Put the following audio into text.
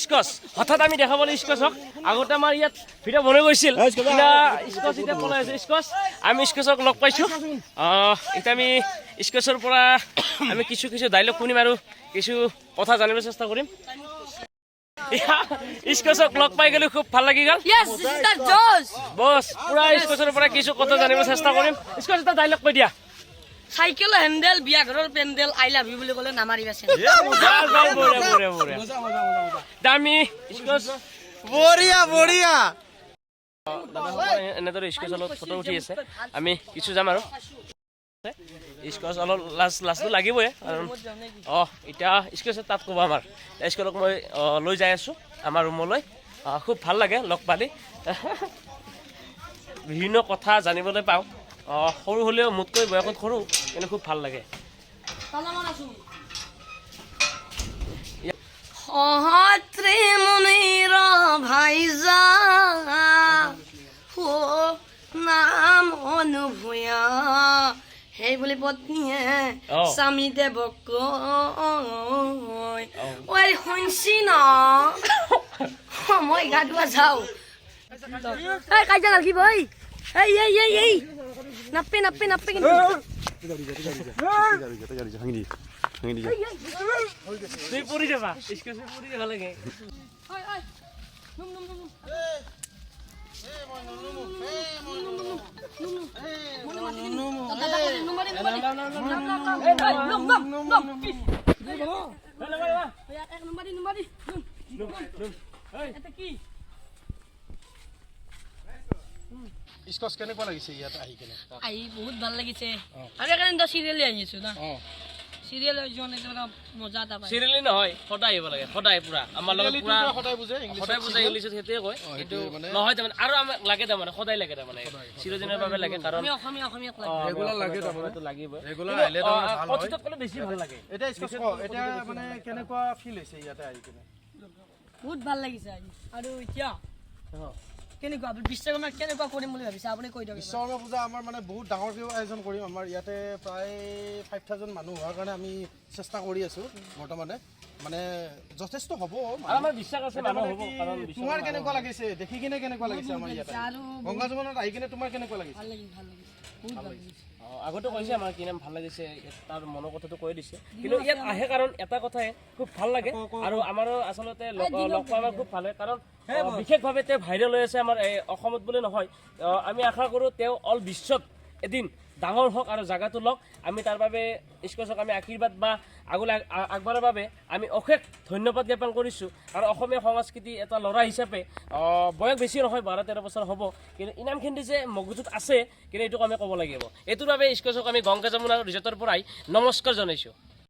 Scotch হঠাৎ আমি দেখা পালোঁ স্কচক আগতে আমাৰ ইয়াত ভিডিঅ' বনাই গৈছিল স্কচ এতিয়া পলাই আছে স্কচ আমি স্কচক লগ পাইছোঁ এতিয়া আমি স্কচৰ পৰা আমি কিছু ডাইলগ শুনিম আৰু কিছু কথা জানিব চেষ্টা কৰিম স্কচক লগ পাই গ'লে খুব ভাল লাগি গ'ল বছ পুৰা স্কচৰ পৰা কিছু কথা জানিব চেষ্টা কৰিম স্কচ এটা ডাইলগ কৈ দিয়া সাইকেল হেন্ডেল বিয়া ঘৰৰ পেন্ডেল আই লাভ ইউ বুলি ক'লে নামাৰিবাছে দামি স্কচ বঢ়িয়া বঢ়িয়া এনেদৰে স্কচৰ লগত ফটো উঠি আছে আমি কিছু যাম আৰু স্কচ অলপ লাজটো লাগিবই কাৰণ এতিয়া স্কচ তাত ক'ব আমাৰ স্কচক মই লৈ যাই আছোঁ আমাৰ ৰুমলৈ খুব ভাল লাগে লগ পালি বিভিন্ন কথা জানিবলৈ পাওঁ সৰু হ'লেও মোতকৈ বয়সত সৰু কিন্তু খুব ভাল লাগে নাম অনুভূয়া সেই বুলি পত্নীয়ে স্বামী দেৱক ঐ শুনছি ন মই গা ধোৱা যাওঁ কাজিয়া লাগিব এই নাপে কিন্তু তুই পৰি যাবা স্কচ পৰি যাব লাগে স্কচ কেনেকুৱা লাগিছে ইয়াত আহি কেনে আহি বহুত ভাল লাগিছে আমি কাৰণে চিৰিয়েলি আহিছো না চিৰিয়েল মজা এটা পায় চিৰিয়েলি নহয় সদায় আহিব লাগে সদায় পুৰা আমাৰ লগত পুৰা সদায় বুজে ইংলিছত সেইটোৱে কয় এইটো নহয় তাৰমানে আৰু আমাক লাগে তাৰমানে সদায় লাগে তাৰমানে চিৰদিনৰ বাবে লাগে কাৰণ অসমীয়াক ৰেগুলাৰ লাগে তাৰমানে লাগিবই ৰেগুলাৰ আহিলে তাৰমানে ভাল হয় কথিতত ক'লে বেছি ভাল লাগে এতিয়া স্কচ এতিয়া মানে কেনেকুৱা ফিল হৈছে ইয়াতে আহি কেনে বহুত ভাল লাগিছে আৰু এতিয়া কেনেকুৱা বিশ্বকৰ্মা কেনেকুৱা কৰিম বুলি ভাবিছে আপুনি কৈ দিয়ক বিশ্বকৰ্মা পূজা আমাৰ মানে বহুত ডাঙৰকৈ আয়োজন কৰিম আমাৰ ইয়াতে প্ৰায় 5000 মানুহ হোৱাৰ কাৰণে আমি চেষ্টা কৰি আছোঁ বৰ্তমানে মানে যথেষ্ট হ'ব আমাৰ বিশ্বাস আছে মানুহ হ'ব কাৰণ তোমাৰ কেনেকুৱা লাগিছে দেখি কিনে কেনেকুৱা লাগিছে আমাৰ ইয়াতে গংগা যমুনাত আহি কিনে তোমাৰ কেনেকুৱা লাগিছে ভাল লাগিছে বহুত ভাল লাগিছে আগতে কৈছে আমাৰ কি নাম ভাল লাগিছে তাৰ মনৰ কথাটো কৈ দিছে কিন্তু ইয়াত আহে কাৰণ এটা কথাই খুব ভাল লাগে আৰু আমাৰো আচলতে লগ পোৱা আমাৰ খুব ভাল হয় কাৰণ বিশেষভাৱে তেওঁ ভাইৰেল হৈ আছে আমাৰ অসমত বুলি নহয় আমি আশা কৰোঁ তেওঁ অল বিশ্বত এদিন ডাঙৰ হওক আৰু জাগাটো লওক আমি তাৰ বাবে স্কচক আমি আশীৰ্বাদ বা আগলৈ আগবঢ়াৰ বাবে আমি অশেষ ধন্যবাদ জ্ঞাপন কৰিছোঁ আৰু অসমীয়া সংস্কৃতি এটা ল'ৰা হিচাপে বয়স বেছি নহয় 12-13 বছৰ হ'ব কিন্তু ইনামখিনি যে মগজুত আছে কিন্তু এইটোক আমি ক'ব লাগিব এইটোৰ বাবে স্কচক আমি গংগা যমুনা ৰিজৰ্টৰ পৰাই নমস্কাৰ জনাইছোঁ